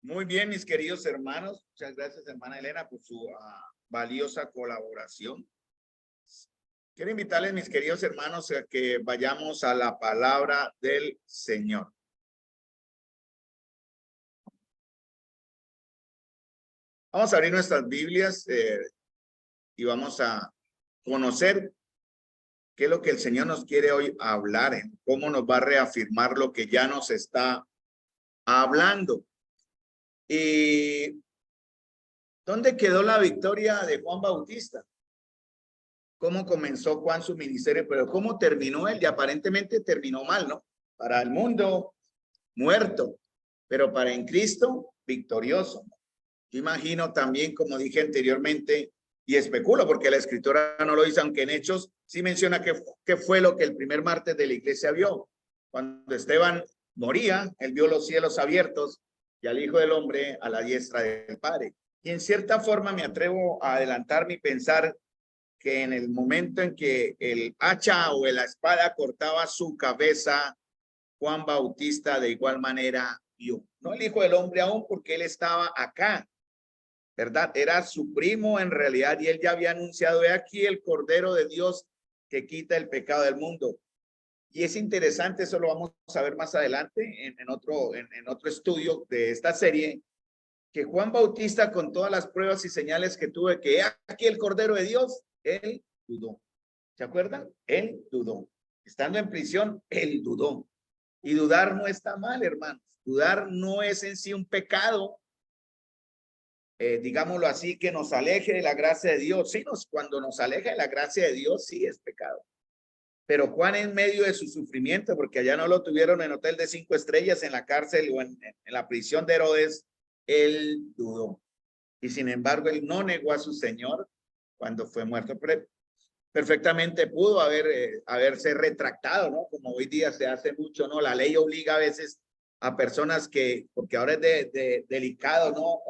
Muy bien, mis queridos hermanos. Muchas gracias, hermana Elena, por su valiosa colaboración. Quiero invitarles, mis queridos hermanos, a que vayamos a la palabra del Señor. Vamos a abrir nuestras Biblias y vamos a conocer qué es lo que el Señor nos quiere hoy hablar, cómo nos va a reafirmar lo que ya nos está hablando. ¿Y dónde quedó la victoria de Juan Bautista? ¿Cómo comenzó Juan su ministerio? Pero ¿cómo terminó él? Y aparentemente terminó mal, ¿no? Para el mundo, muerto, pero para en Cristo, victorioso. Yo imagino también, como dije anteriormente, y especulo, porque la escritura no lo dice, aunque en Hechos sí menciona que fue lo que el primer martes de la iglesia vio. Cuando Esteban moría, él vio los cielos abiertos y al Hijo del Hombre a la diestra del Padre. Y en cierta forma me atrevo a adelantarme y pensar que en el momento en que el hacha o la espada cortaba su cabeza, Juan Bautista de igual manera vio. No el Hijo del Hombre aún, porque él estaba acá, ¿verdad? Era su primo en realidad y él ya había anunciado, he aquí el Cordero de Dios que quita el pecado del mundo. Y es interesante, eso lo vamos a ver más adelante en otro estudio de esta serie, que Juan Bautista, con todas las pruebas y señales que tuve, que aquí el Cordero de Dios, él dudó. ¿Se acuerdan? Él dudó. Estando en prisión, él dudó. Y dudar no está mal, hermanos. Dudar no es en sí un pecado, digámoslo así, que nos aleje de la gracia de Dios. Sí, cuando nos aleja de la gracia de Dios, sí es pecado. Pero Juan, en medio de su sufrimiento, porque allá no lo tuvieron en hotel de 5 estrellas, en la cárcel o en la prisión de Herodes, él dudó. Y sin embargo, él no negó a su Señor cuando fue muerto. Perfectamente pudo haberse retractado, ¿no? Como hoy día se hace mucho, ¿no? La ley obliga a veces a personas que, porque ahora es delicado, ¿no?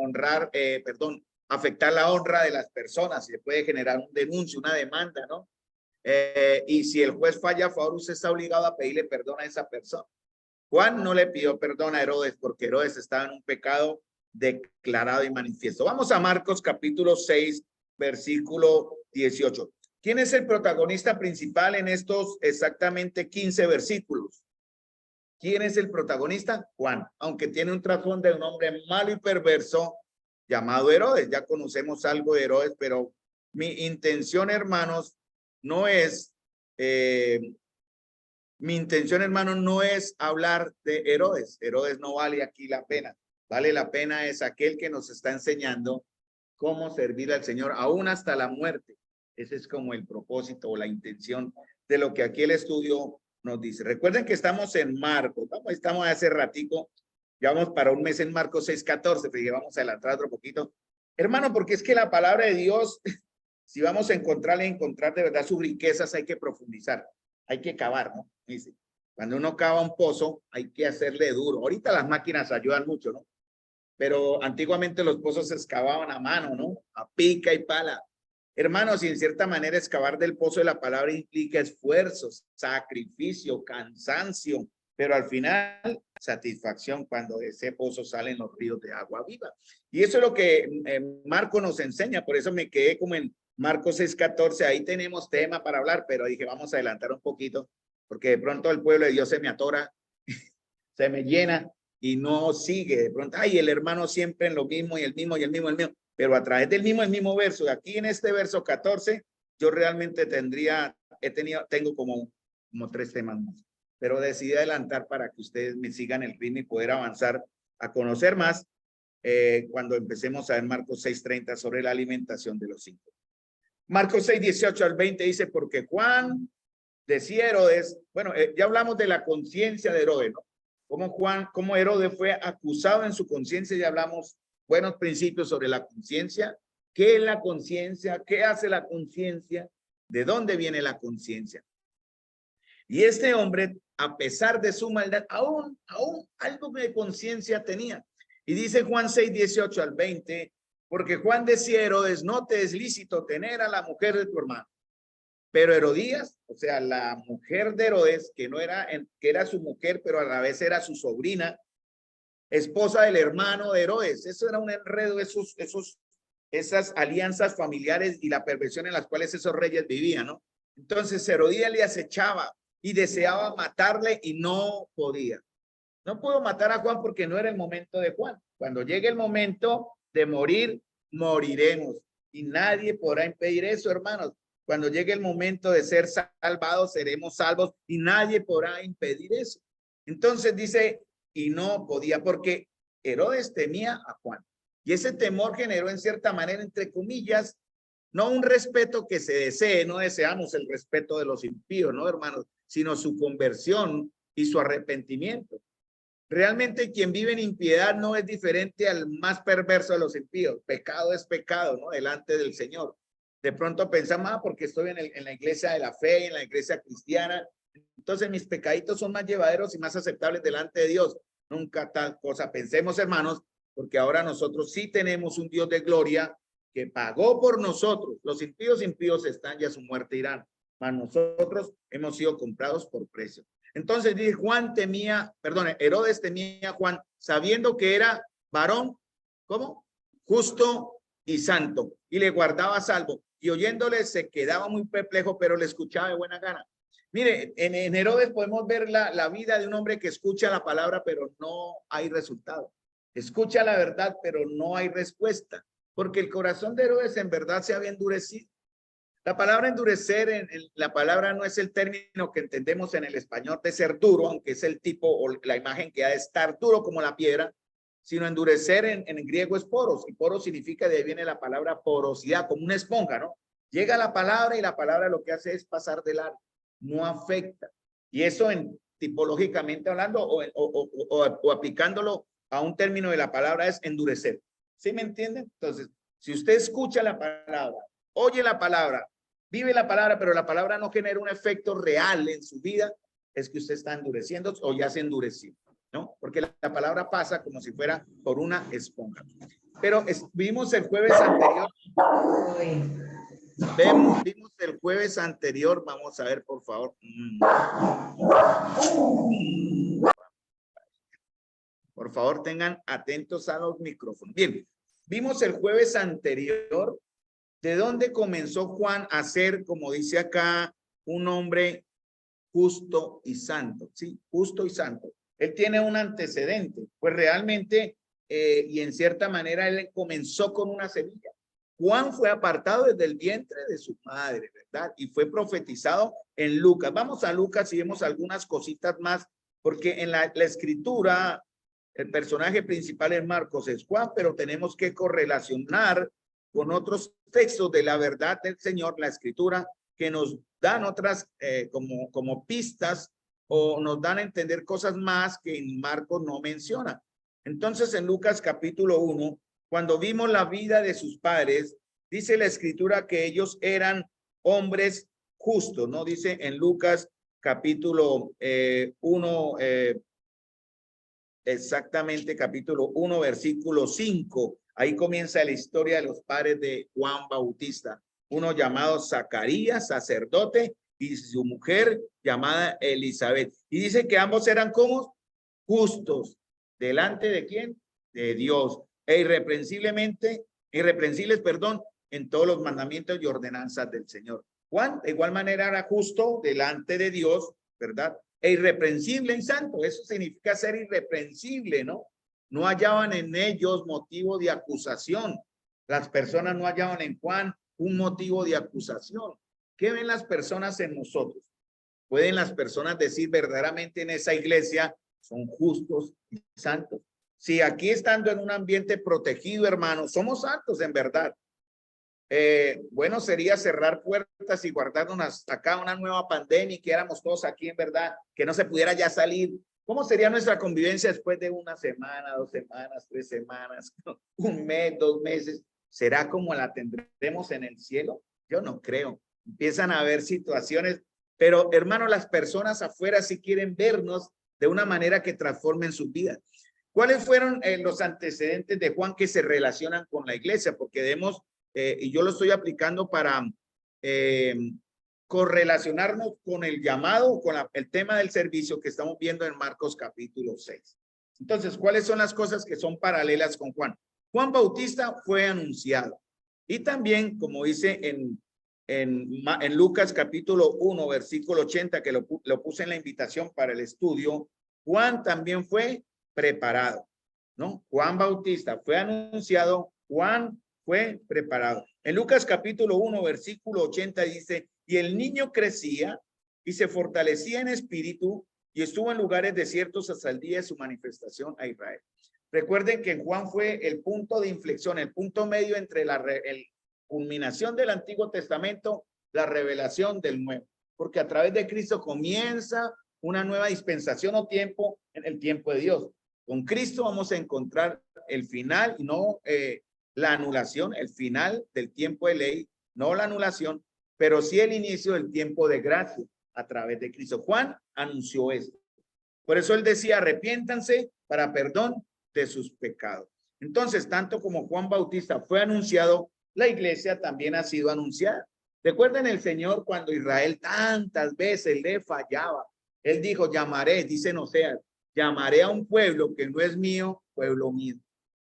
Afectar la honra de las personas, se puede generar un denuncio, una demanda, ¿no? Y si el juez falla a favor, usted está obligado a pedirle perdón a esa persona. Juan no le pidió perdón a Herodes porque Herodes estaba en un pecado declarado y manifiesto. Vamos a Marcos capítulo 6, versículo 18. ¿Quién es el protagonista principal en estos exactamente 15 versículos? ¿Quién es el protagonista? Juan, aunque tiene un trasfondo de un hombre malo y perverso llamado Herodes. Ya conocemos algo de Herodes, pero mi intención, hermanos, no es, no es hablar de Herodes. Herodes no vale aquí la pena. Vale la pena es aquel que nos está enseñando cómo servir al Señor, aún hasta la muerte. Ese es como el propósito o la intención de lo que aquí el estudio nos dice. Recuerden que estamos en Marcos, estamos hace ratico, ya vamos para un mes en Marcos 6:14, pero vamos a adelantar otro poquito. Hermano, porque es que la palabra de Dios, si vamos a encontrar de verdad sus riquezas, hay que profundizar, hay que cavar, ¿no? Dice, cuando uno cava un pozo, hay que hacerle duro. Ahorita las máquinas ayudan mucho, ¿no? Pero antiguamente los pozos se excavaban a mano, ¿no? A pica y pala. Hermanos, y en cierta manera excavar del pozo de la palabra implica esfuerzos, sacrificio, cansancio, pero al final satisfacción cuando de ese pozo salen los ríos de agua viva. Y eso es lo que Marco nos enseña, por eso me quedé como en Marcos 6:14, ahí tenemos tema para hablar, pero dije, vamos a adelantar un poquito, porque de pronto el pueblo de Dios se me atora, se me llena y no sigue. De pronto, ay, el hermano siempre en lo mismo y el mismo y el mismo, pero a través del mismo verso, aquí en este verso 14, yo realmente tengo como 3 temas más, pero decidí adelantar para que ustedes me sigan el ritmo y poder avanzar a conocer más cuando empecemos a ver Marcos 6:30 sobre la alimentación de los 5. Marcos 6:18-20 dice, porque Juan decía Herodes, bueno, ya hablamos de la conciencia de Herodes, ¿no? Cómo Herodes fue acusado en su conciencia, ya hablamos buenos principios sobre la conciencia. ¿Qué es la conciencia? ¿Qué hace la conciencia? ¿De dónde viene la conciencia? Y este hombre, a pesar de su maldad, aún algo de conciencia tenía. Y dice Juan 6:18-20, porque Juan decía Herodes, no te es lícito tener a la mujer de tu hermano. Pero Herodías, o sea, la mujer de Herodes, que era su mujer, pero a la vez era su sobrina, esposa del hermano de Herodes. Eso era un enredo, esas alianzas familiares y la perversión en las cuales esos reyes vivían, ¿no? Entonces Herodías le acechaba y deseaba matarle y no podía. No puedo matar a Juan porque no era el momento de Juan. Cuando llegue el momento de morir, moriremos. Y nadie podrá impedir eso, hermanos. Cuando llegue el momento de ser salvados, seremos salvos y nadie podrá impedir eso. Entonces dice, y no podía, porque Herodes temía a Juan. Y ese temor generó en cierta manera, entre comillas, no un respeto que se desee, no deseamos el respeto de los impíos, ¿no, hermanos? Sino su conversión y su arrepentimiento. Realmente quien vive en impiedad no es diferente al más perverso de los impíos. Pecado es pecado, ¿no? Delante del Señor. De pronto pensamos, porque estoy en la iglesia de la fe, en la iglesia cristiana, entonces mis pecaditos son más llevaderos y más aceptables delante de Dios. Nunca tal cosa. Pensemos, hermanos, porque ahora nosotros sí tenemos un Dios de gloria que pagó por nosotros. Los impíos están y a su muerte irán. Mas nosotros hemos sido comprados por precio. Entonces dice, Herodes temía a Juan, sabiendo que era varón, ¿cómo? Justo y santo, y le guardaba salvo, y oyéndole se quedaba muy perplejo, pero le escuchaba de buena gana. Mire, en Herodes podemos ver la vida de un hombre que escucha la palabra, pero no hay resultado. Escucha la verdad, pero no hay respuesta, porque el corazón de Herodes en verdad se había endurecido. La palabra endurecer, la palabra no es el término que entendemos en el español de ser duro, aunque es el tipo o la imagen que ha de estar duro como la piedra, sino endurecer en griego es poros, y poros significa, de ahí viene la palabra porosidad, como una esponja, ¿no? Llega la palabra y la palabra lo que hace es pasar de largo, no afecta. Y eso tipológicamente hablando o aplicándolo a un término de la palabra es endurecer. ¿Sí me entienden? Entonces, si usted escucha la palabra, oye la palabra, vive la palabra, pero la palabra no genera un efecto real en su vida, es que usted está endureciendo o ya se endureció, ¿no? Porque la palabra pasa como si fuera por una esponja. Pero vimos el jueves anterior. Vimos el jueves anterior. Vamos a ver, por favor. Por favor, tengan atentos a los micrófonos. Bien, vimos el jueves anterior de dónde comenzó Juan a ser, como dice acá, un hombre justo y santo, ¿sí? Justo y santo. Él tiene un antecedente, pues realmente, y en cierta manera, él comenzó con una semilla. Juan fue apartado desde el vientre de su madre, ¿verdad? Y fue profetizado en Lucas. Vamos a Lucas y vemos algunas cositas más, porque en la escritura, el personaje principal en Marcos es Juan, pero tenemos que correlacionar con otros textos de la verdad del Señor, la escritura, que nos dan otras como pistas o nos dan a entender cosas más que en Marcos no menciona. Entonces, en Lucas capítulo 1, cuando vimos la vida de sus padres, dice la escritura que ellos eran hombres justos, ¿no? Dice en Lucas capítulo 1, exactamente capítulo 1, versículo 5. Ahí comienza la historia de los padres de Juan Bautista. Uno llamado Zacarías, sacerdote, y su mujer llamada Elizabeth. Y dice que ambos eran como justos. ¿Delante de quién? De Dios. E irreprensibles, perdón, en todos los mandamientos y ordenanzas del Señor. Juan, de igual manera, era justo delante de Dios, ¿verdad? E irreprensible y santo. Eso significa ser irreprensible, ¿no? No hallaban en ellos motivo de acusación. Las personas no hallaban en Juan un motivo de acusación. ¿Qué ven las personas en nosotros? ¿Pueden las personas decir verdaderamente en esa iglesia son justos y santos? Si aquí estando en un ambiente protegido, hermanos, somos santos en verdad. Bueno, sería cerrar puertas y guardarnos hasta acá una nueva pandemia y que éramos todos aquí en verdad, que no se pudiera ya salir. ¿Cómo sería nuestra convivencia después de una semana, 2 semanas, 3 semanas, un mes, 2 meses? ¿Será como la tendremos en el cielo? Yo no creo. Empiezan a haber situaciones, pero hermano, las personas afuera sí quieren vernos de una manera que transformen sus vidas. ¿Cuáles fueron los antecedentes de Juan que se relacionan con la iglesia? Porque debemos, y yo lo estoy aplicando para correlacionarnos con el llamado, con el tema del servicio que estamos viendo en Marcos capítulo 6. Entonces, ¿cuáles son las cosas que son paralelas con Juan? Juan Bautista fue anunciado. Y también, como dice en Lucas capítulo 1, versículo 80, que lo puse en la invitación para el estudio, Juan también fue preparado, ¿no? Juan Bautista fue anunciado, Juan fue preparado. En Lucas capítulo 1, versículo 80 dice, y el niño crecía y se fortalecía en espíritu y estuvo en lugares desiertos hasta el día de su manifestación a Israel. Recuerden que Juan fue el punto de inflexión, el punto medio entre la culminación del Antiguo Testamento, la revelación del Nuevo, porque a través de Cristo comienza una nueva dispensación o tiempo en el tiempo de Dios. Con Cristo vamos a encontrar el final, no la anulación, el final del tiempo de ley, no la anulación, pero sí el inicio del tiempo de gracia a través de Cristo. Juan anunció esto. Por eso él decía, arrepiéntanse para perdón de sus pecados. Entonces, tanto como Juan Bautista fue anunciado, la iglesia también ha sido anunciada. Recuerden el Señor cuando Israel tantas veces le fallaba. Él dijo, llamaré, dice Oseas, llamaré a un pueblo que no es mío, pueblo mío,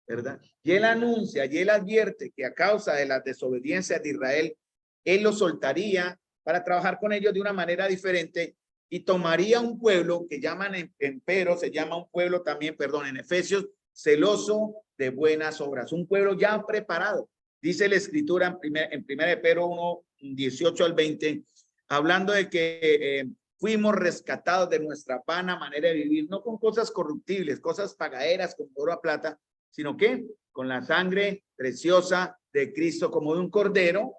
¿verdad? Y él anuncia y él advierte que a causa de las desobediencias de Israel, él los soltaría para trabajar con ellos de una manera diferente y tomaría un pueblo que llaman empero, se llama un pueblo también, perdón, en Efesios, celoso de buenas obras, un pueblo ya preparado. Dice la escritura en primera de Pedro 1, 18 al 20, hablando de que fuimos rescatados de nuestra vana manera de vivir, no con cosas corruptibles, cosas pagaderas como oro a plata, sino que con la sangre preciosa de Cristo como de un cordero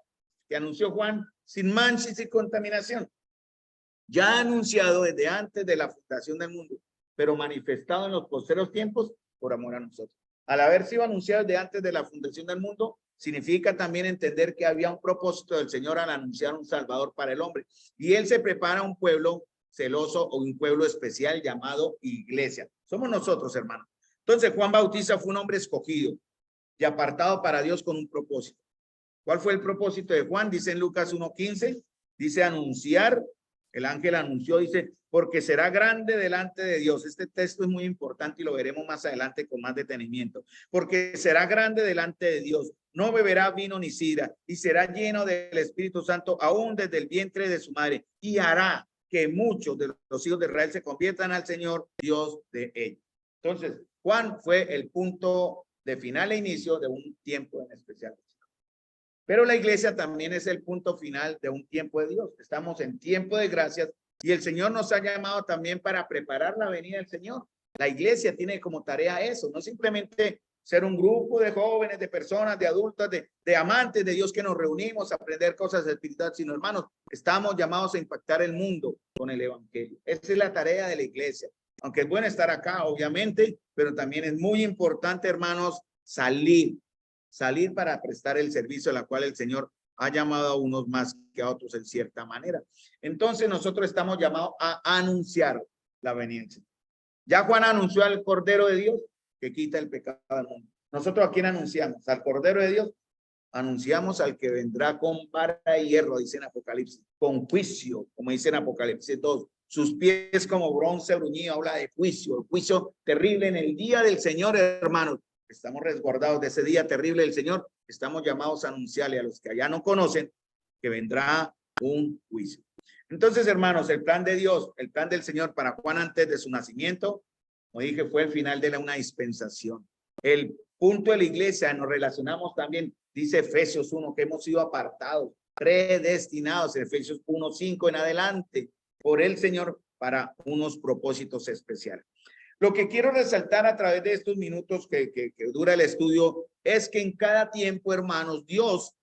que anunció Juan, sin mancha y sin contaminación. Ya anunciado desde antes de la fundación del mundo, pero manifestado en los posteros tiempos por amor a nosotros. Al haber sido anunciado desde antes de la fundación del mundo, significa también entender que había un propósito del Señor al anunciar un Salvador para el hombre. Y Él se prepara un pueblo celoso o un pueblo especial llamado iglesia. Somos nosotros, hermanos. Entonces, Juan Bautista fue un hombre escogido y apartado para Dios con un propósito. ¿Cuál fue el propósito de Juan? Dice en Lucas 1:15, dice anunciar. El ángel anunció, dice, porque será grande delante de Dios. Este texto es muy importante y lo veremos más adelante con más detenimiento. Porque será grande delante de Dios. No beberá vino ni sidra y será lleno del Espíritu Santo aún desde el vientre de su madre. Y hará que muchos de los hijos de Israel se conviertan al Señor, Dios de ellos. Entonces, Juan fue el punto de final e inicio de un tiempo en especial. Pero la iglesia también es el punto final de un tiempo de Dios. Estamos en tiempo de gracias y el Señor nos ha llamado también para preparar la venida del Señor. La iglesia tiene como tarea eso, no simplemente ser un grupo de jóvenes, de personas, de adultos, de amantes de Dios que nos reunimos a aprender cosas espirituales, sino hermanos, estamos llamados a impactar el mundo con el evangelio. Esa es la tarea de la iglesia. Aunque es bueno estar acá, obviamente, pero también es muy importante, hermanos, salir para prestar el servicio a la cual el Señor ha llamado a unos más que a otros en cierta manera. Entonces nosotros estamos llamados a anunciar la venida. Ya Juan anunció al Cordero de Dios que quita el pecado del mundo. Nosotros a quién anunciamos, al Cordero de Dios, anunciamos al que vendrá con vara y hierro, dice en Apocalipsis, con juicio, como dice en Apocalipsis 2, sus pies como bronce bruñido, habla de juicio, el juicio terrible en el día del Señor, hermanos. Estamos resguardados de ese día terrible del Señor. Estamos llamados a anunciarle a los que allá no conocen que vendrá un juicio. Entonces, hermanos, el plan de Dios, el plan del Señor para Juan antes de su nacimiento, como dije, fue el final de una dispensación. El punto de la iglesia, nos relacionamos también, dice Efesios 1, que hemos sido apartados, predestinados, Efesios 1:5 en adelante, por el Señor para unos propósitos especiales. Lo que quiero resaltar a través de estos minutos que dura el estudio es que en cada tiempo, hermanos, Dios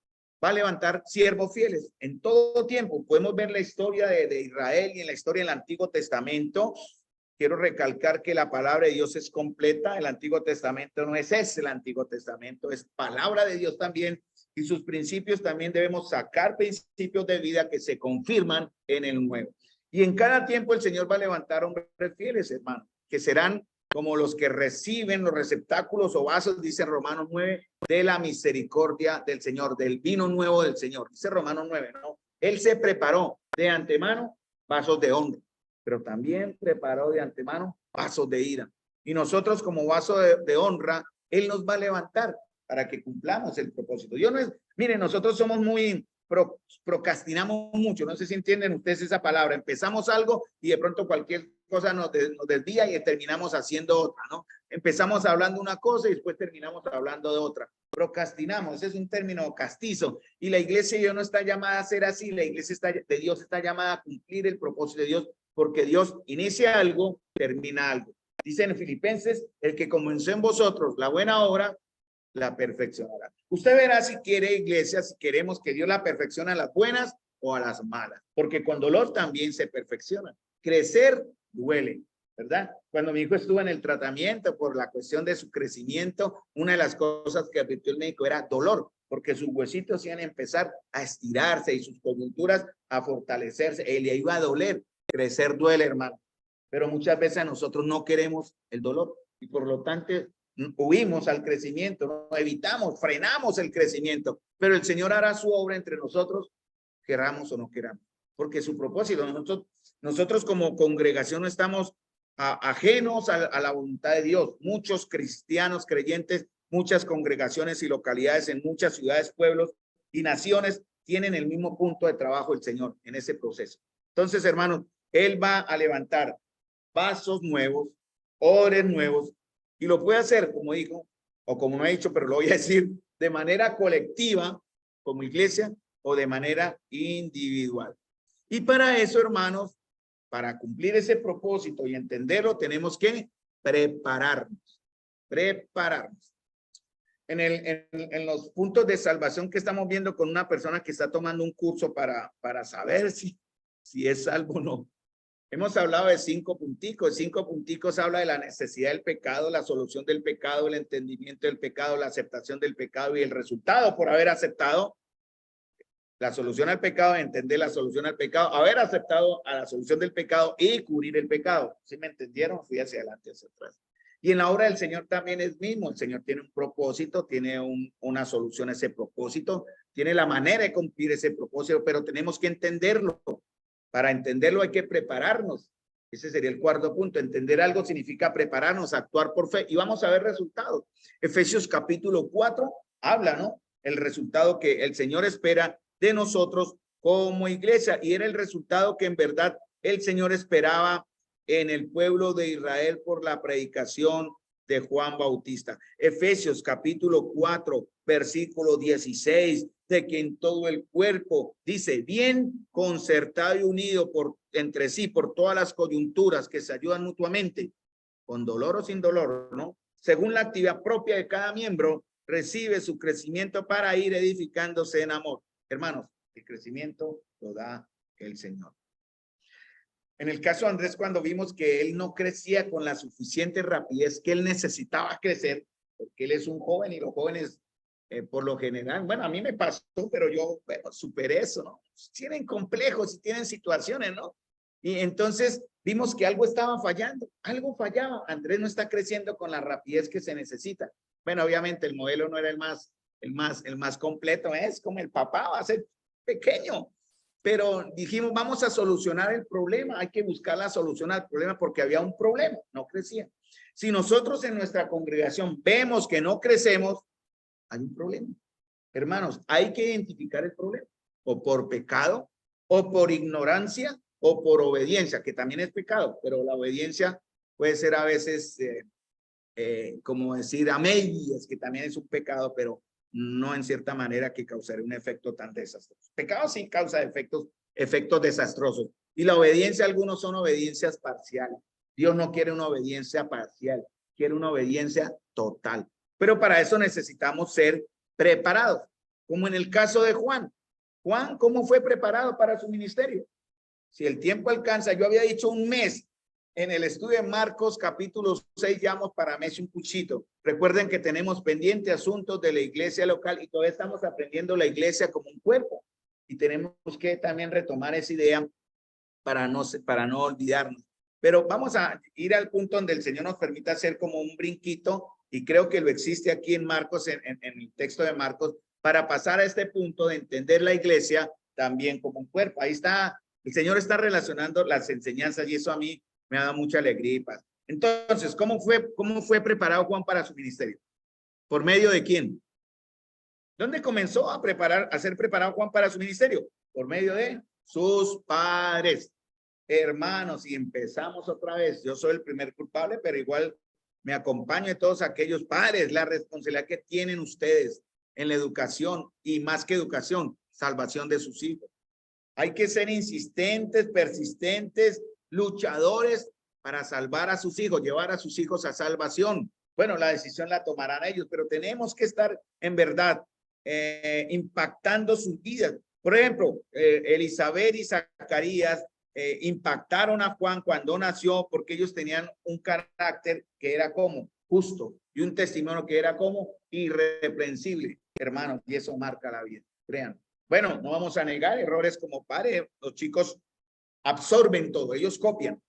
va a levantar siervos fieles. En todo tiempo podemos ver la historia de Israel y en la historia del Antiguo Testamento. Quiero recalcar que la palabra de Dios es completa. El Antiguo Testamento no es ese, el Antiguo Testamento es palabra de Dios también. Y sus principios también debemos sacar principios de vida que se confirman en el Nuevo. Y en cada tiempo el Señor va a levantar hombres fieles, hermanos, que serán como los que reciben los receptáculos o vasos, dice Romanos 9, de la misericordia del Señor, del vino nuevo del Señor. Dice Romanos 9, ¿no? Él se preparó de antemano vasos de honra, pero también preparó de antemano vasos de ira. Y nosotros como vaso de honra, Él nos va a levantar para que cumplamos el propósito. Yo no es, miren, nosotros somos muy, procrastinamos mucho, no sé si entienden ustedes esa palabra. Empezamos algo y de pronto cualquier cosa nos desvía y terminamos haciendo otra, ¿no? Empezamos hablando una cosa y después terminamos hablando de otra. Procrastinamos, ese es un término castizo. Y la iglesia ya no está llamada a ser así, la iglesia de Dios está llamada a cumplir el propósito de Dios, porque Dios inicia algo, termina algo. Dicen en Filipenses, el que comenzó en vosotros la buena obra, la perfeccionará. Usted verá si quiere, iglesia, si queremos que Dios la perfeccione a las buenas o a las malas, porque con dolor también se perfecciona. Crecer duele, ¿verdad? Cuando mi hijo estuvo en el tratamiento por la cuestión de su crecimiento, una de las cosas que advirtió el médico era dolor, porque sus huesitos iban a empezar a estirarse y sus coyunturas a fortalecerse. Él le iba a doler. Crecer duele, hermano. Pero muchas veces a nosotros no queremos el dolor y por lo tanto huimos al crecimiento, ¿no? Evitamos, frenamos el crecimiento, pero el Señor hará su obra entre nosotros, queramos o no queramos, porque su propósito, nosotros como congregación no estamos ajenos a la voluntad de Dios. Muchos cristianos creyentes, muchas congregaciones y localidades en muchas ciudades, pueblos y naciones tienen el mismo punto de trabajo el Señor en ese proceso. Entonces, hermanos, Él va a levantar vasos nuevos, odres nuevos, y lo puede hacer, como dijo, o como no he dicho, pero lo voy a decir, de manera colectiva, como iglesia, o de manera individual. Y para eso, hermanos, para cumplir ese propósito y entenderlo, tenemos que prepararnos. En los puntos de salvación que estamos viendo con una persona que está tomando un curso para saber si es salvo o no. Hemos hablado de 5 punticos. 5 punticos habla de la necesidad del pecado, la solución del pecado, el entendimiento del pecado, la aceptación del pecado y el resultado por haber aceptado la solución al pecado, entender la solución al pecado, haber aceptado a la solución del pecado y cubrir el pecado. ¿Sí me entendieron? Fui hacia adelante, hacia atrás. Y en la obra del Señor también es mismo. El Señor tiene un propósito, tiene una solución a ese propósito, tiene la manera de cumplir ese propósito, pero tenemos que entenderlo. Para entenderlo hay que prepararnos. Ese sería el cuarto punto. Entender algo significa prepararnos, actuar por fe y vamos a ver resultados. Efesios capítulo 4 habla, ¿no? El resultado que el Señor espera de nosotros como iglesia y era el resultado que en verdad el Señor esperaba en el pueblo de Israel por la predicación de Juan Bautista. Efesios capítulo 4, versículo 16, de que en todo el cuerpo, dice, bien concertado y unido entre sí por todas las coyunturas que se ayudan mutuamente, con dolor o sin dolor, ¿no? Según la actividad propia de cada miembro, recibe su crecimiento para ir edificándose en amor. Hermanos, el crecimiento lo da el Señor. En el caso de Andrés, cuando vimos que él no crecía con la suficiente rapidez que él necesitaba crecer, porque él es un joven y los jóvenes, por lo general, bueno, a mí me pasó, pero yo, bueno, superé eso, ¿no? Tienen complejos y tienen situaciones, ¿no? Y entonces vimos que algo estaba fallando, algo fallaba. Andrés no está creciendo con la rapidez que se necesita. Bueno, obviamente el modelo no era el más completo, es como el papá, va a ser pequeño. Pero dijimos, vamos a solucionar el problema, hay que buscar la solución al problema porque había un problema, no crecía. Si nosotros en nuestra congregación vemos que no crecemos, hay un problema. Hermanos, hay que identificar el problema, o por pecado, o por ignorancia, o por obediencia, que también es pecado, pero la obediencia puede ser a veces, como decir a medias, que también es un pecado, pero no en cierta manera que causaría un efecto tan desastroso. Pecado sí causa efectos desastrosos. Y la obediencia, algunos son obediencias parciales. Dios no quiere una obediencia parcial, quiere una obediencia total. Pero para eso necesitamos ser preparados, como en el caso de Juan. Juan, ¿cómo fue preparado para su ministerio? Si el tiempo alcanza, yo había dicho un mes. En el estudio de Marcos capítulo 6 llamamos para mes un cuchito. Recuerden que tenemos pendiente asuntos de la iglesia local y todavía estamos aprendiendo la iglesia como un cuerpo. Y tenemos que también retomar esa idea para no olvidarnos. Pero vamos a ir al punto donde el Señor nos permita hacer como un brinquito y creo que lo existe aquí en Marcos, en el texto de Marcos, para pasar a este punto de entender la iglesia también como un cuerpo. Ahí está, el Señor está relacionando las enseñanzas y eso a mí me ha dado mucha alegría y paz. Entonces, ¿cómo fue preparado Juan para su ministerio? ¿Por medio de quién? ¿Dónde comenzó a ser preparado Juan para su ministerio? Por medio de sus padres, hermanos, y empezamos otra vez. Yo soy el primer culpable, pero igual me acompaño de todos aquellos padres, la responsabilidad que tienen ustedes en la educación y más que educación, salvación de sus hijos. Hay que ser insistentes, persistentes, luchadores para salvar a sus hijos, llevar a sus hijos a salvación. Bueno, la decisión la tomarán ellos, pero tenemos que estar en verdad impactando sus vidas. Por ejemplo, Elizabeth y Zacarías impactaron a Juan cuando nació porque ellos tenían un carácter que era como justo y un testimonio que era como irreprensible, hermanos, y eso marca la vida, crean. Bueno, no vamos a negar errores como padres, los chicos absorben todo, ellos copian.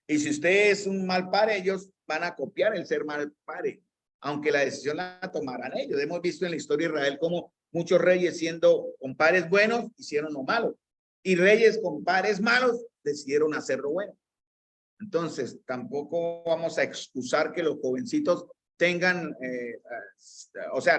Y si usted es un mal padre, ellos van a copiar el ser mal padre, aunque la decisión la tomarán ellos. Hemos visto en la historia de Israel cómo muchos reyes siendo con padres buenos hicieron lo malo y reyes con padres malos decidieron hacer lo bueno. Entonces, tampoco vamos a excusar que los jovencitos tengan,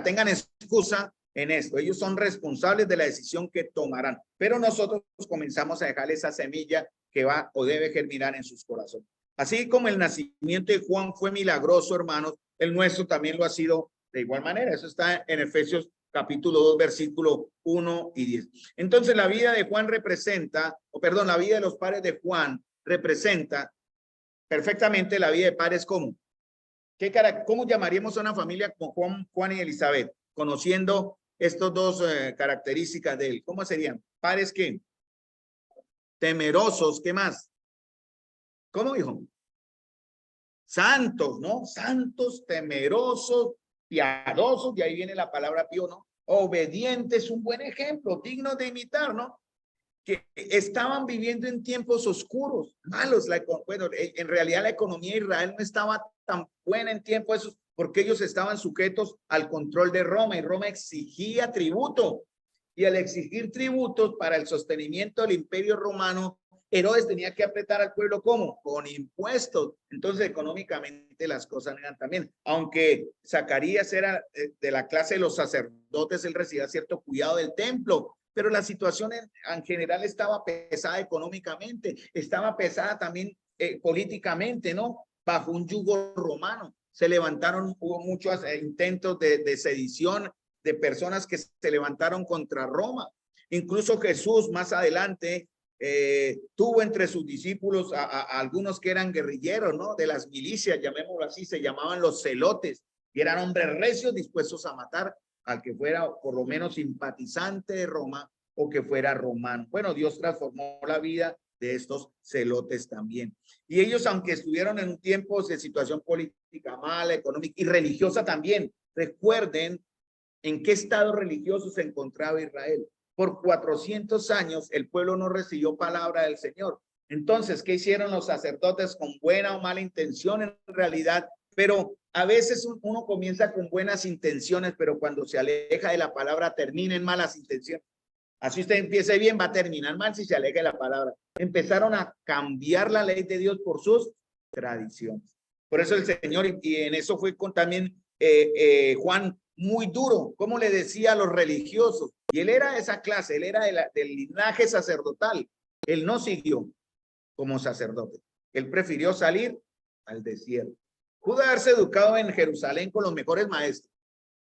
tengan excusa en esto. Ellos son responsables de la decisión que tomarán, pero nosotros comenzamos a dejarle esa semilla que va o debe germinar en sus corazones. Así como el nacimiento de Juan fue milagroso, hermanos, el nuestro también lo ha sido de igual manera. Eso está en Efesios capítulo 2, versículo 1 y 10. Entonces, la vida de Juan la vida de los padres de Juan representa perfectamente la vida de padres como. ¿Cómo llamaríamos a una familia como Juan y Elizabeth? Conociendo estas dos características de él. ¿Cómo serían? Padres que temerosos, ¿qué más? ¿Cómo dijo? Santos, ¿no? Santos, temerosos, piadosos, de ahí viene la palabra pío, ¿no? Obedientes, un buen ejemplo, digno de imitar, ¿no? Que estaban viviendo en tiempos oscuros, malos. Bueno, en realidad la economía de Israel no estaba tan buena en tiempos esos, porque ellos estaban sujetos al control de Roma y Roma exigía tributo. Y al exigir tributos para el sostenimiento del imperio romano, Herodes tenía que apretar al pueblo ¿cómo? Con impuestos. Entonces económicamente las cosas no eran también. Aunque Zacarías era de la clase de los sacerdotes, él recibía cierto cuidado del templo, pero la situación en general estaba pesada económicamente, estaba pesada también políticamente, ¿no? Bajo un yugo romano. Se levantaron, hubo muchos intentos de sedición, de personas que se levantaron contra Roma. Incluso Jesús más adelante tuvo entre sus discípulos a algunos que eran guerrilleros, ¿no? De las milicias, llamémoslo así, se llamaban los celotes, y eran hombres recios dispuestos a matar al que fuera por lo menos simpatizante de Roma o que fuera romano. Bueno, Dios transformó la vida de estos celotes también. Y ellos, aunque estuvieron en un tiempo de situación política mala, económica y religiosa también, recuerden en qué estado religioso se encontraba Israel. Por 400 años el pueblo no recibió palabra del Señor. Entonces, ¿qué hicieron los sacerdotes con buena o mala intención en realidad? Pero a veces uno comienza con buenas intenciones, pero cuando se aleja de la palabra termina en malas intenciones. Así usted empiece bien, va a terminar mal si se aleja de la palabra. Empezaron a cambiar la ley de Dios por sus tradiciones. Por eso el Señor, y en eso fue con también Juan muy duro, como le decía a los religiosos. Y él era de esa clase, él era del linaje sacerdotal. Él no siguió como sacerdote. Él prefirió salir al desierto. Pudo haberse educado en Jerusalén con los mejores maestros,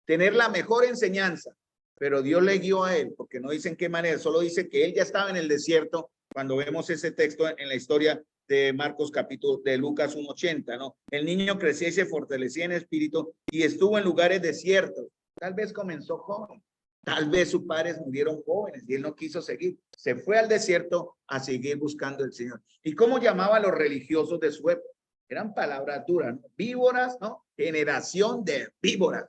tener la mejor enseñanza, pero Dios le guió a él, porque no dice en qué manera, solo dice que él ya estaba en el desierto cuando vemos ese texto en la historia de Marcos capítulo de Lucas 1:80, ¿no? El niño crecía y se fortalecía en espíritu y estuvo en lugares desiertos. Tal vez comenzó joven, tal vez sus padres murieron jóvenes y él no quiso seguir. Se fue al desierto a seguir buscando al Señor. ¿Y cómo llamaba a los religiosos de su época? Eran palabras duras, ¿no? Víboras, ¿no? Generación de víboras.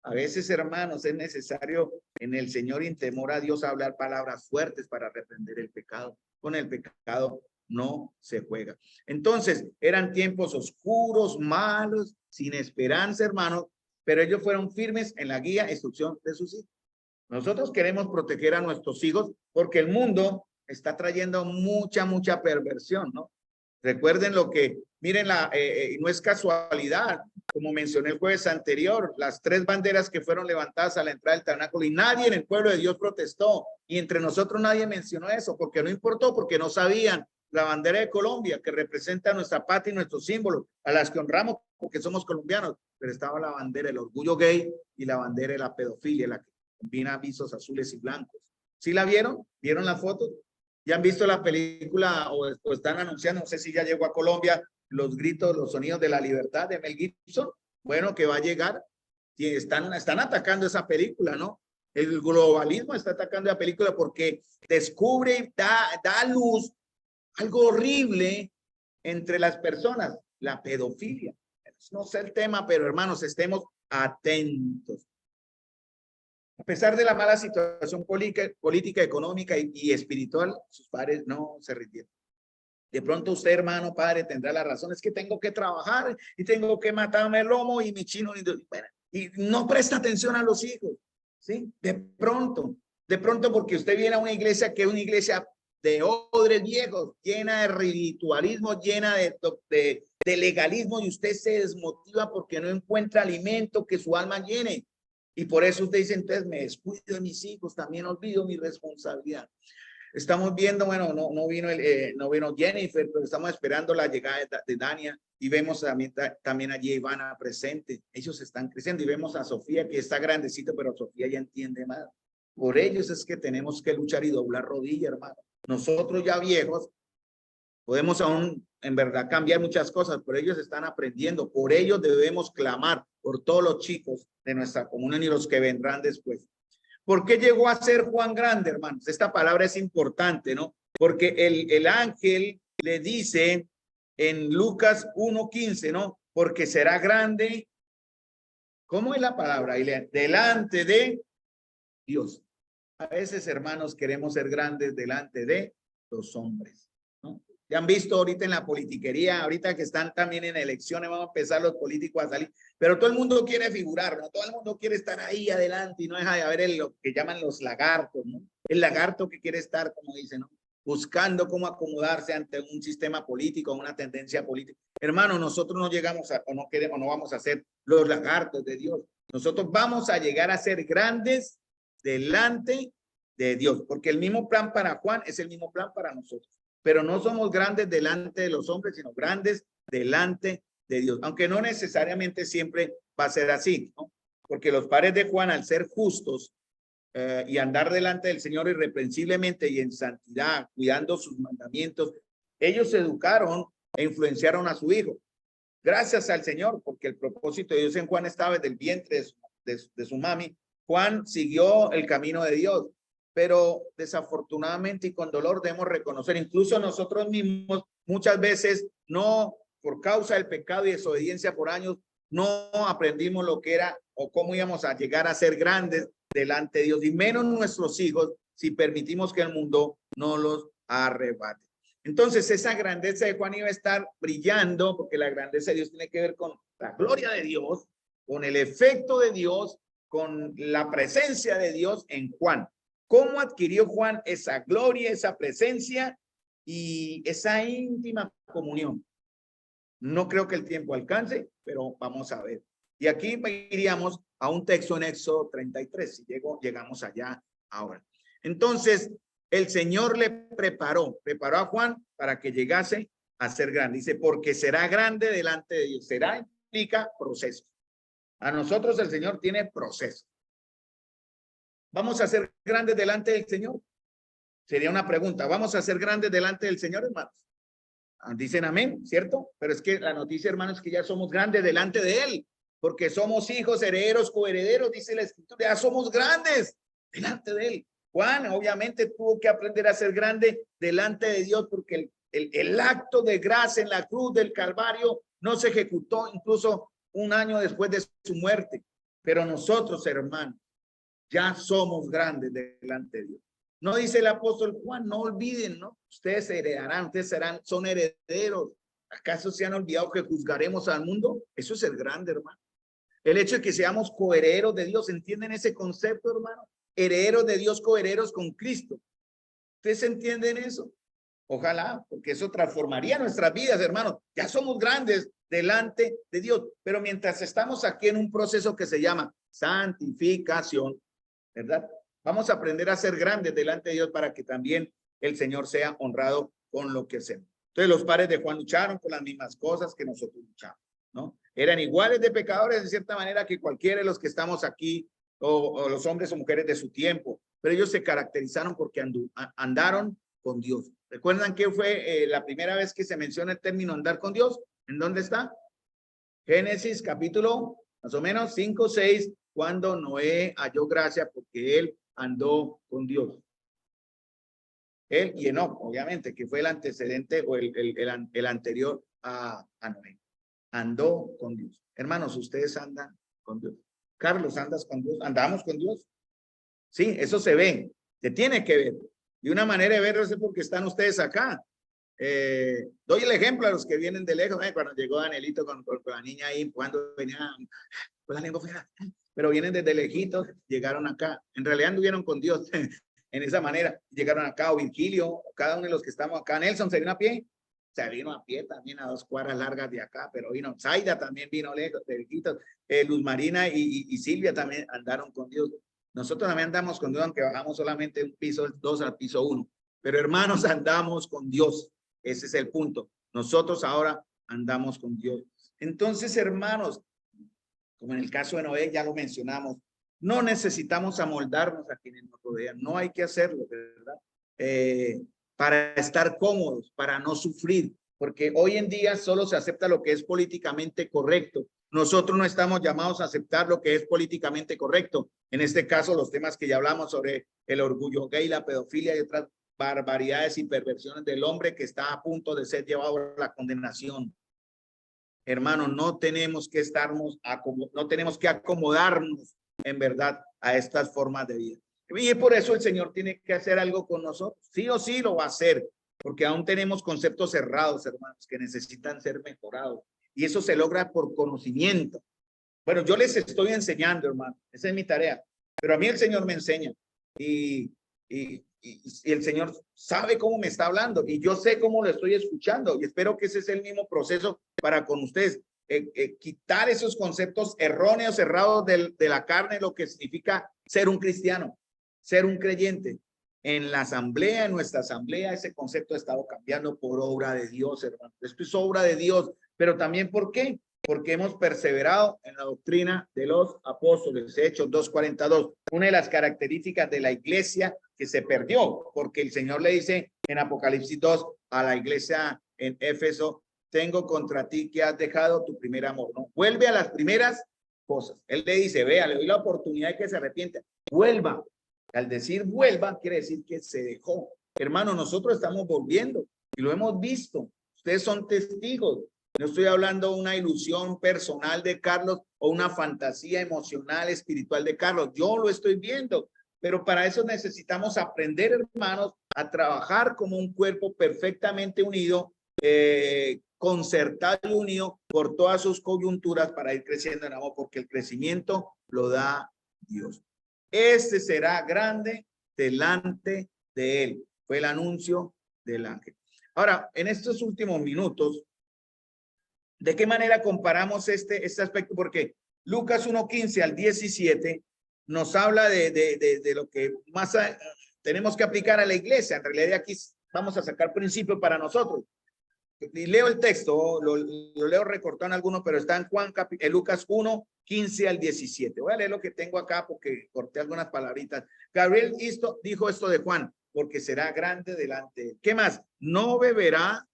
A veces, hermanos, es necesario en el Señor y en temor a Dios hablar palabras fuertes para reprender el pecado. Con el pecado no se juega. Entonces, eran tiempos oscuros, malos, sin esperanza, hermanos, pero ellos fueron firmes en la guía e instrucción de sus hijos. Nosotros queremos proteger a nuestros hijos porque el mundo está trayendo mucha perversión, ¿no? Recuerden lo que Miren, no es casualidad, como mencioné el jueves anterior, las 3 banderas que fueron levantadas a la entrada del tabernáculo y nadie en el pueblo de Dios protestó. Y entre nosotros nadie mencionó eso, porque no importó, porque no sabían. La bandera de Colombia, que representa nuestra patria y nuestros símbolos, a las que honramos porque somos colombianos, pero estaba la bandera del orgullo gay y la bandera de la pedofilia, la que combina visos azules y blancos. ¿Sí la vieron? ¿Vieron la foto? ¿Ya han visto la película o están anunciando? No sé si ya llegó a Colombia los gritos, los sonidos de la libertad de Mel Gibson. Bueno, que va a llegar. Y están atacando esa película, ¿no? El globalismo está atacando la película porque descubre y da a luz algo horrible entre las personas, la pedofilia. No sé el tema, pero hermanos, estemos atentos. A pesar de la mala situación política, económica y espiritual, sus padres no se rindieron. De pronto usted, hermano, padre, tendrá la razón. Es que tengo que trabajar y tengo que matarme el lomo y mi chino. Y no presta atención a los hijos. ¿Sí? De pronto porque usted viene a una iglesia que es una iglesia de odres viejos, llena de ritualismo, llena de legalismo, y usted se desmotiva porque no encuentra alimento que su alma llene. Y por eso usted dice, entonces me descuido de mis hijos, también olvido mi responsabilidad. Estamos viendo, bueno, no vino Jennifer, pero estamos esperando la llegada de Dania y vemos también allí a Ivana presente. Ellos están creciendo y vemos a Sofía que está grandecita, pero Sofía ya entiende más. Por ellos es que tenemos que luchar y doblar rodilla, hermano. Nosotros ya viejos podemos aún en verdad cambiar muchas cosas, pero ellos están aprendiendo. Por ellos debemos clamar por todos los chicos de nuestra comunión y los que vendrán después. ¿Por qué llegó a ser Juan grande, hermanos? Esta palabra es importante, ¿no? Porque el ángel le dice en Lucas 1:15, ¿no? Porque será grande. ¿Cómo es la palabra? Delante de Dios. A veces, hermanos, queremos ser grandes delante de los hombres, ¿no? Ya han visto ahorita en la politiquería, ahorita que están también en elecciones, vamos a empezar los políticos a salir, pero todo el mundo quiere figurar, ¿no? Todo el mundo quiere estar ahí adelante y no deja de haber lo que llaman los lagartos, ¿no? El lagarto que quiere estar, como dicen, ¿no? Buscando cómo acomodarse ante un sistema político, una tendencia política. Hermano, nosotros no llegamos a, o no queremos, no vamos a ser los lagartos de Dios. Nosotros vamos a llegar a ser grandes delante de Dios, porque el mismo plan para Juan es el mismo plan para nosotros. Pero no somos grandes delante de los hombres, sino grandes delante de Dios. Aunque no necesariamente siempre va a ser así, ¿no? Porque los padres de Juan, al ser justos y andar delante del Señor irreprensiblemente y en santidad, cuidando sus mandamientos, ellos educaron e influenciaron a su hijo. Gracias al Señor, porque el propósito de Dios en Juan estaba desde el vientre de su mami. Juan siguió el camino de Dios. Pero desafortunadamente y con dolor debemos reconocer, incluso nosotros mismos, muchas veces no, por causa del pecado y desobediencia por años, no aprendimos lo que era o cómo íbamos a llegar a ser grandes delante de Dios, y menos nuestros hijos si permitimos que el mundo no los arrebate. Entonces esa grandeza de Juan iba a estar brillando, porque la grandeza de Dios tiene que ver con la gloria de Dios, con el efecto de Dios, con la presencia de Dios en Juan. ¿Cómo adquirió Juan esa gloria, esa presencia y esa íntima comunión? No creo que el tiempo alcance, pero vamos a ver. Y aquí iríamos a un texto en Éxodo 33, si llegamos allá ahora. Entonces, el Señor le preparó a Juan para que llegase a ser grande. Dice, porque será grande delante de Dios. Será implica proceso. A nosotros el Señor tiene proceso. ¿Vamos a ser grandes delante del Señor? Sería una pregunta. ¿Vamos a ser grandes delante del Señor, hermanos? Dicen amén, ¿cierto? Pero es que la noticia, hermanos, es que ya somos grandes delante de Él, porque somos hijos, herederos, coherederos, dice la Escritura. Ya somos grandes delante de Él. Juan, obviamente, tuvo que aprender a ser grande delante de Dios, porque el acto de gracia en la cruz del Calvario no se ejecutó incluso un año después de su muerte. Pero nosotros, hermanos, ya somos grandes delante de Dios. No dice el apóstol Juan, no olviden, ¿no? Ustedes heredarán, son herederos. ¿Acaso se han olvidado que juzgaremos al mundo? Eso es el grande, hermano. El hecho de que seamos coherederos de Dios, ¿entienden ese concepto, hermano? Herederos de Dios, coherederos con Cristo. ¿Ustedes entienden eso? Ojalá, porque eso transformaría nuestras vidas, hermanos. Ya somos grandes delante de Dios, pero mientras estamos aquí en un proceso que se llama santificación, ¿verdad? Vamos a aprender a ser grandes delante de Dios para que también el Señor sea honrado con lo que hacemos. Entonces los padres de Juan lucharon con las mismas cosas que nosotros luchamos, ¿no? Eran iguales de pecadores de cierta manera que cualquiera de los que estamos aquí o los hombres o mujeres de su tiempo, pero ellos se caracterizaron porque andaron con Dios. ¿Recuerdan qué fue la primera vez que se menciona el término andar con Dios? ¿En dónde está? Génesis capítulo más o menos 5, 6, cuando Noé halló gracia porque él andó con Dios. Él y Enoc, obviamente, que fue el antecedente o el anterior a Noé. Andó con Dios. Hermanos, ustedes andan con Dios. Carlos, ¿andas con Dios? ¿Andamos con Dios? Sí, eso se ve, se tiene que ver. Y una manera de verlo es porque están ustedes acá. Doy el ejemplo a los que vienen de lejos, cuando llegó Danielito con la niña ahí, cuando venía con la lengua fuera, pero vienen desde lejitos, llegaron acá. En realidad anduvieron con Dios en esa manera. Llegaron acá, o Virgilio, cada uno de los que estamos acá. Nelson se vino a pie. Se vino a pie también a 2 cuadras largas de acá, pero vino. Zaida también vino lejos, de lejitos. Luz Marina y Silvia también andaron con Dios. Nosotros también andamos con Dios, aunque bajamos solamente un piso 2 al piso 1. Pero hermanos, andamos con Dios. Ese es el punto. Nosotros ahora andamos con Dios. Entonces, hermanos, como en el caso de Noé, ya lo mencionamos, no necesitamos amoldarnos a quienes nos rodean. No hay que hacerlo, ¿verdad? Para estar cómodos, para no sufrir, porque hoy en día solo se acepta lo que es políticamente correcto. Nosotros no estamos llamados a aceptar lo que es políticamente correcto. En este caso, los temas que ya hablamos sobre el orgullo gay, la pedofilia y otras barbaridades y perversiones del hombre que está a punto de ser llevado a la condenación. Hermanos, no tenemos que no tenemos que acomodarnos en verdad a estas formas de vida. Y por eso el Señor tiene que hacer algo con nosotros. Sí o sí lo va a hacer, porque aún tenemos conceptos cerrados, hermanos, que necesitan ser mejorados. Y eso se logra por conocimiento. Bueno, yo les estoy enseñando, hermano. Esa es mi tarea. Pero a mí el Señor me enseña. Y el Señor sabe cómo me está hablando. Y yo sé cómo lo estoy escuchando. Y espero que ese es el mismo proceso para con ustedes. Quitar esos conceptos erróneos, cerrados de la carne, lo que significa ser un cristiano, ser un creyente. En la asamblea, en nuestra asamblea, ese concepto ha estado cambiando por obra de Dios, hermano. Esto es obra de Dios. Pero también, ¿por qué? Porque hemos perseverado en la doctrina de los apóstoles. Hechos 2:42. Una de las características de la iglesia que se perdió, porque el Señor le dice en Apocalipsis 2 a la iglesia en Éfeso: tengo contra ti que has dejado tu primer amor. No, vuelve a las primeras cosas. Él le dice, vea, le doy la oportunidad de que se arrepienta. Vuelva. Al decir vuelva, quiere decir que se dejó. Hermano, nosotros estamos volviendo y lo hemos visto. Ustedes son testigos. No estoy hablando de una ilusión personal de Carlos o una fantasía emocional, espiritual de Carlos. Yo lo estoy viendo, pero para eso necesitamos aprender, hermanos, a trabajar como un cuerpo perfectamente unido, concertado y unido por todas sus coyunturas para ir creciendo en amor, porque el crecimiento lo da Dios. Este será grande delante de él. Fue el anuncio del ángel. Ahora, en estos últimos minutos, ¿de qué manera comparamos este aspecto? Porque Lucas 1:15 al 17 nos habla de lo que más tenemos que aplicar a la iglesia. En realidad aquí vamos a sacar principios para nosotros. Y leo el texto, lo leo recortado en algunos, pero está en Lucas 1:15 al 17. Voy a leer lo que tengo acá porque corté algunas palabritas. Gabriel dijo esto de Juan, porque será grande delante. ¿Qué más? No beberá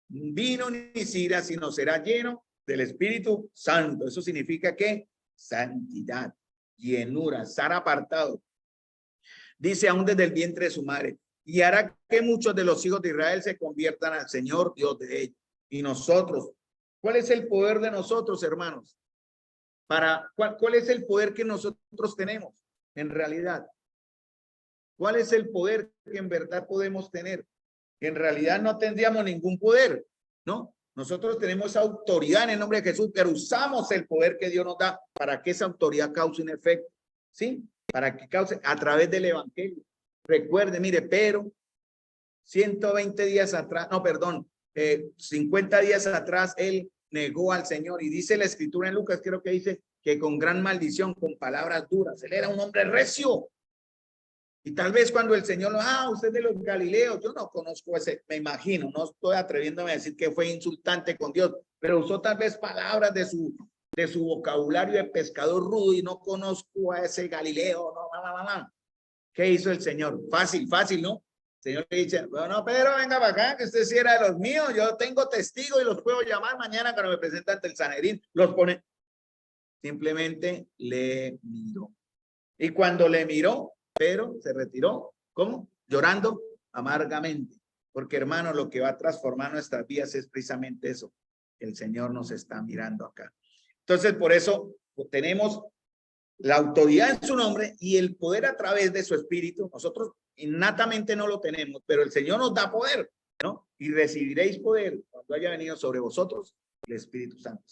vino ni sidra, sino será lleno del Espíritu Santo. Eso significa que santidad, llenura, estar apartado. Dice, aún desde el vientre de su madre, y hará que muchos de los hijos de Israel se conviertan al Señor Dios de ellos. Y nosotros, ¿cuál es el poder de nosotros, hermanos? ¿Cuál es el poder que nosotros tenemos en realidad? ¿Cuál es el poder que en verdad podemos tener? En realidad no tendríamos ningún poder, ¿no? Nosotros tenemos autoridad en el nombre de Jesús, pero usamos el poder que Dios nos da para que esa autoridad cause un efecto, ¿sí? Para que cause a través del evangelio. Recuerde, mire, pero 120 días atrás, no, perdón, 50 días atrás, él negó al Señor. Y dice la escritura en Lucas, creo que dice que con gran maldición, con palabras duras. Él era un hombre recio. Y tal vez cuando el Señor lo, usted de los Galileos, yo no conozco ese, me imagino, no estoy atreviéndome a decir que fue insultante con Dios, pero usó tal vez palabras de su vocabulario de pescador rudo y no conozco a ese Galileo, no. ¿Qué hizo el Señor? Fácil, ¿no? El Señor le dice, bueno, Pedro, venga para acá, que usted sí era de los míos, yo tengo testigos y los puedo llamar mañana cuando me presente ante el Sanedrín, los pone. Simplemente le miró. Y cuando le miró, Pedro se retiró, ¿cómo? Llorando amargamente. Porque, hermano, lo que va a transformar nuestras vidas es precisamente eso. El Señor nos está mirando acá. Entonces, por eso tenemos la autoridad en su nombre y el poder a través de su espíritu. Nosotros innatamente no lo tenemos, pero el Señor nos da poder, ¿no? Y recibiréis poder cuando haya venido sobre vosotros el Espíritu Santo.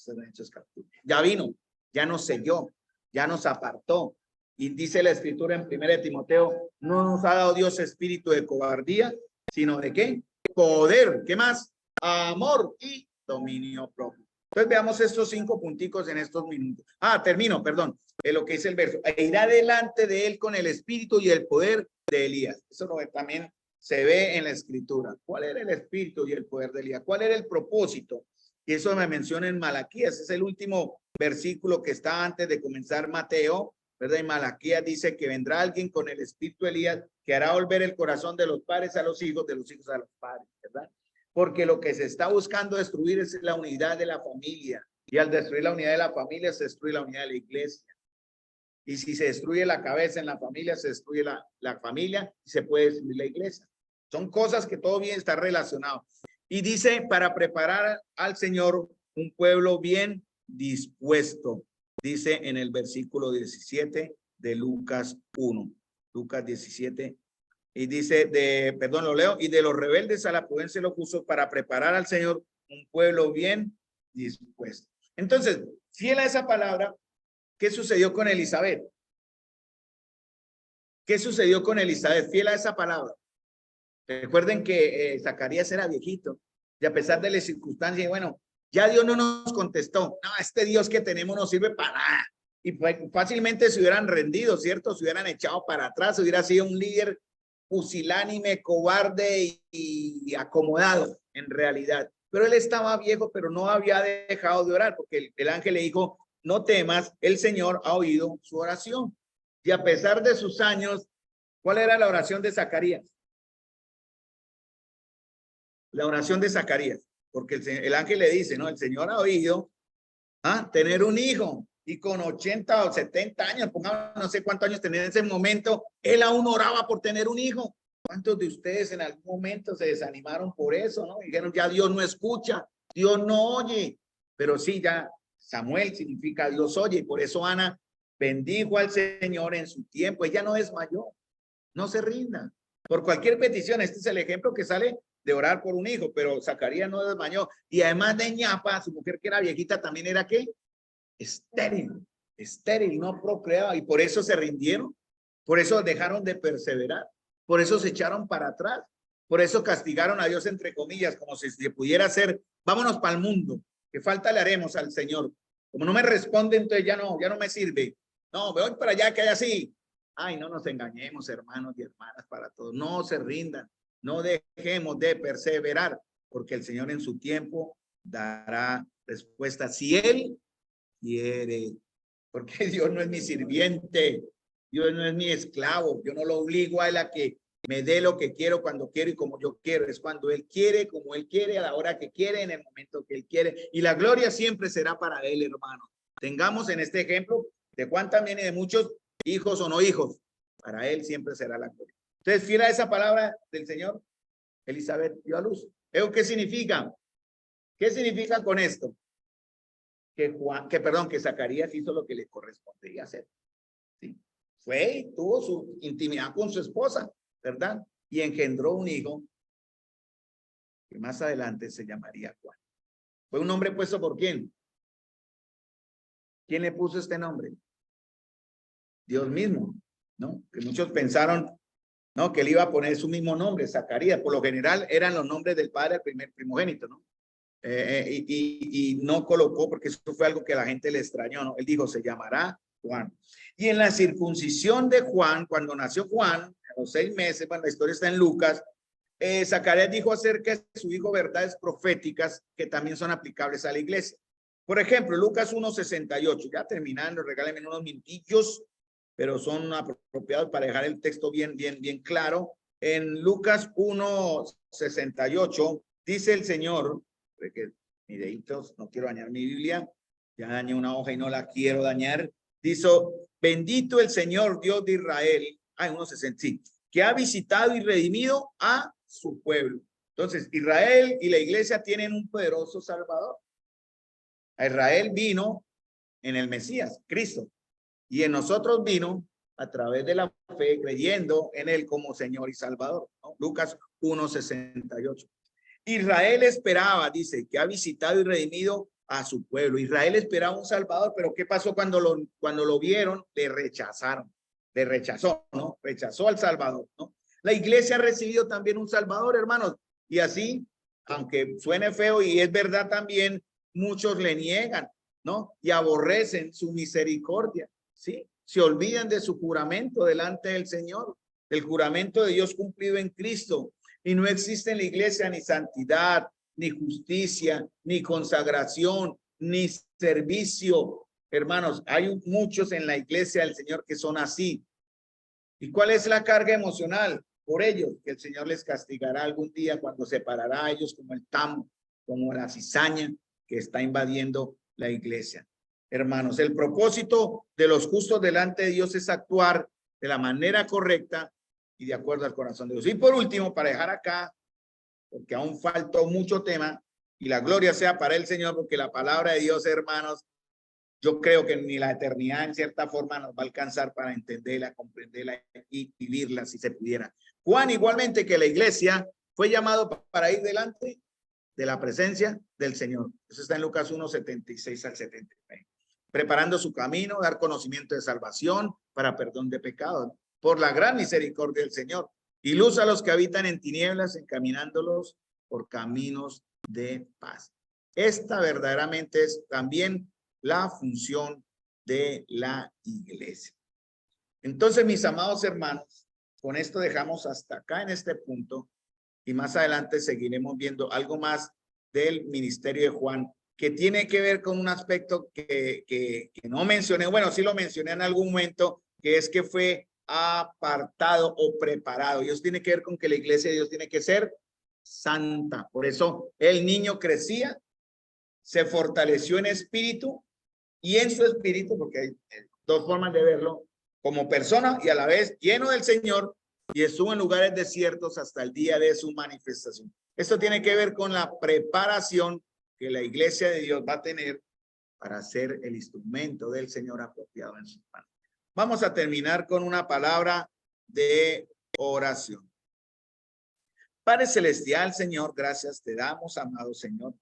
Ya vino, ya nos selló, ya nos apartó. Y dice la escritura en 1 Timoteo, no nos ha dado Dios espíritu de cobardía, sino de ¿qué? Poder. ¿Qué más? Amor y dominio propio. Entonces veamos estos 5 punticos en estos minutos. Termino, perdón, de lo que dice el verso. E irá delante de él con el espíritu y el poder de Elías. Eso también se ve en la escritura. ¿Cuál era el espíritu y el poder de Elías? ¿Cuál era el propósito? Y eso me menciona en Malaquías. Es el último versículo que está antes de comenzar Mateo, ¿verdad? Y Malaquías dice que vendrá alguien con el espíritu de Elías que hará volver el corazón de los padres a los hijos, de los hijos a los padres, ¿verdad? Porque lo que se está buscando destruir es la unidad de la familia. Y al destruir la unidad de la familia, se destruye la unidad de la iglesia. Y si se destruye la cabeza en la familia, se destruye la familia y se puede destruir la iglesia. Son cosas que todo bien está relacionado. Y dice, para preparar al Señor un pueblo bien dispuesto. Dice en el versículo 17 de Lucas 1. Lucas 17. Y dice, perdón, lo leo, y de los rebeldes a la prudencia lo puso para preparar al Señor un pueblo bien dispuesto. Entonces, fiel a esa palabra, ¿qué sucedió con Elizabeth? ¿Qué sucedió con Elizabeth? Fiel a esa palabra. Recuerden que Zacarías era viejito y a pesar de las circunstancias, bueno, ya Dios no nos contestó. No, este Dios que tenemos no sirve para nada. Y fácilmente se hubieran rendido, ¿cierto? Se hubieran echado para atrás, hubiera sido un líder pusilánime, cobarde y acomodado en realidad. Pero él estaba viejo, pero no había dejado de orar porque el ángel le dijo, no temas, el Señor ha oído su oración. Y a pesar de sus años, ¿cuál era la oración de Zacarías? La oración de Zacarías, porque el ángel le dice, no, el Señor ha oído tener un hijo y con 80 o 70 años, pongamos no sé cuántos años tenía en ese momento, él aún oraba por tener un hijo. ¿Cuántos de ustedes en algún momento se desanimaron por eso, no? Dijeron, ya Dios no escucha, Dios no oye, pero sí, ya Samuel significa Dios oye, y por eso Ana bendijo al Señor en su tiempo, ella no desmayó, no se rinda. Por cualquier petición, este es el ejemplo que sale de orar por un hijo, pero Zacarías no desmayó. Y además de ñapa, su mujer que era viejita también era ¿qué? Estéril, no procreaba. Y por eso se rindieron, por eso dejaron de perseverar, por eso se echaron para atrás, por eso castigaron a Dios entre comillas, como si se pudiera hacer, vámonos para el mundo, que falta le haremos al Señor. Como no me responde, entonces ya no me sirve. No, me voy para allá, que hay así. Ay, no nos engañemos, hermanos y hermanas, para todos. No se rindan, no dejemos de perseverar, porque el Señor en su tiempo dará respuesta. Si Él quiere, porque Dios no es mi sirviente, Dios no es mi esclavo, yo no lo obligo a Él a que me dé lo que quiero cuando quiero y como yo quiero, es cuando Él quiere, como Él quiere, a la hora que quiere, en el momento que Él quiere, y la gloria siempre será para Él, hermano. Tengamos en este ejemplo de Juan también y de muchos hijos o no hijos, para Él siempre será la gloria. Entonces, fiel a esa palabra del Señor, Elizabeth dio a luz. ¿Qué significa? ¿Qué significa con esto? Que Zacarías hizo lo que le correspondía hacer. ¿Sí? Fue y tuvo su intimidad con su esposa, ¿verdad? Y engendró un hijo que más adelante se llamaría Juan. ¿Fue un nombre puesto por quién? ¿Quién le puso este nombre? Dios mismo, ¿no? Que muchos pensaron ¿no? Que él iba a poner su mismo nombre, Zacarías. Por lo general eran los nombres del padre, el primer primogénito, ¿no? Y no colocó, porque eso fue algo que a la gente le extrañó, ¿no? Él dijo, se llamará Juan. Y en la circuncisión de Juan, cuando nació Juan, a los 6 meses, bueno, la historia está en Lucas, Zacarías dijo acerca de su hijo verdades proféticas que también son aplicables a la iglesia. Por ejemplo, Lucas 1:68, ya terminando, regálenme unos minutillos, pero son apropiados para dejar el texto bien claro. En Lucas 1:68 dice el Señor, porque mi deditos, no quiero dañar mi Biblia, ya dañé una hoja y no la quiero dañar. Dice, bendito el Señor Dios de Israel, 1:60, sí, que ha visitado y redimido a su pueblo. Entonces, Israel y la iglesia tienen un poderoso Salvador. A Israel vino en el Mesías, Cristo, y en nosotros vino a través de la fe, creyendo en él como Señor y Salvador, ¿no? Lucas 1:68. Israel esperaba, dice, que ha visitado y redimido a su pueblo. Israel esperaba un Salvador, pero ¿qué pasó cuando lo vieron? Le rechazaron, le rechazó, ¿no? Rechazó al Salvador, ¿no? La iglesia ha recibido también un Salvador, hermanos, y así, aunque suene feo y es verdad también, muchos le niegan, ¿no? Y aborrecen su misericordia, ¿sí? Se olvidan de su juramento delante del Señor, el juramento de Dios cumplido en Cristo. Y no existe en la iglesia ni santidad, ni justicia, ni consagración, ni servicio. Hermanos, hay muchos en la iglesia del Señor que son así. ¿Y cuál es la carga emocional? Por ellos, que el Señor les castigará algún día cuando separará a ellos como el tamo, como la cizaña que está invadiendo la iglesia. Hermanos, el propósito de los justos delante de Dios es actuar de la manera correcta y de acuerdo al corazón de Dios. Y por último, para dejar acá, porque aún faltó mucho tema, y la gloria sea para el Señor, porque la palabra de Dios, hermanos, yo creo que ni la eternidad en cierta forma nos va a alcanzar para entenderla, comprenderla y vivirla si se pudiera. Juan, igualmente que la iglesia, fue llamado para ir delante de la presencia del Señor. Eso está en Lucas 1:76 al 79. Preparando su camino, dar conocimiento de salvación para perdón de pecados, por la gran misericordia del Señor, y luz a los que habitan en tinieblas, encaminándolos por caminos de paz. Esta verdaderamente es también la función de la iglesia. Entonces, mis amados hermanos, con esto dejamos hasta acá en este punto, y más adelante seguiremos viendo algo más del ministerio de Juan, que tiene que ver con un aspecto que no mencioné, bueno, sí lo mencioné en algún momento, que es que fue apartado o preparado. Y eso tiene que ver con que la iglesia de Dios tiene que ser santa. Por eso el niño crecía, se fortaleció en espíritu y en su espíritu, porque hay dos formas de verlo, como persona y a la vez lleno del Señor, y estuvo en lugares desiertos hasta el día de su manifestación. Esto tiene que ver con la preparación que la iglesia de Dios va a tener para ser el instrumento del Señor apropiado en sus manos. Vamos a terminar con una palabra de oración. Padre celestial, Señor, gracias te damos, amado Señor,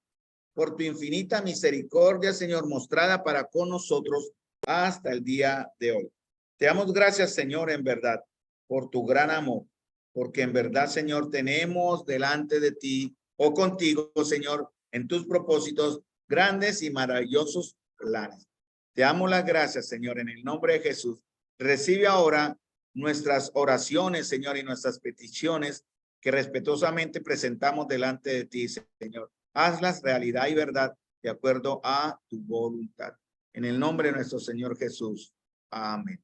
por tu infinita misericordia, Señor, mostrada para con nosotros hasta el día de hoy. Te damos gracias, Señor, en verdad, por tu gran amor, porque en verdad, Señor, tenemos delante de ti o contigo, Señor, en tus propósitos grandes y maravillosos planes. Te damos las gracias, Señor, en el nombre de Jesús. Recibe ahora nuestras oraciones, Señor, y nuestras peticiones que respetuosamente presentamos delante de ti, Señor. Hazlas realidad y verdad de acuerdo a tu voluntad. En el nombre de nuestro Señor Jesús. Amén.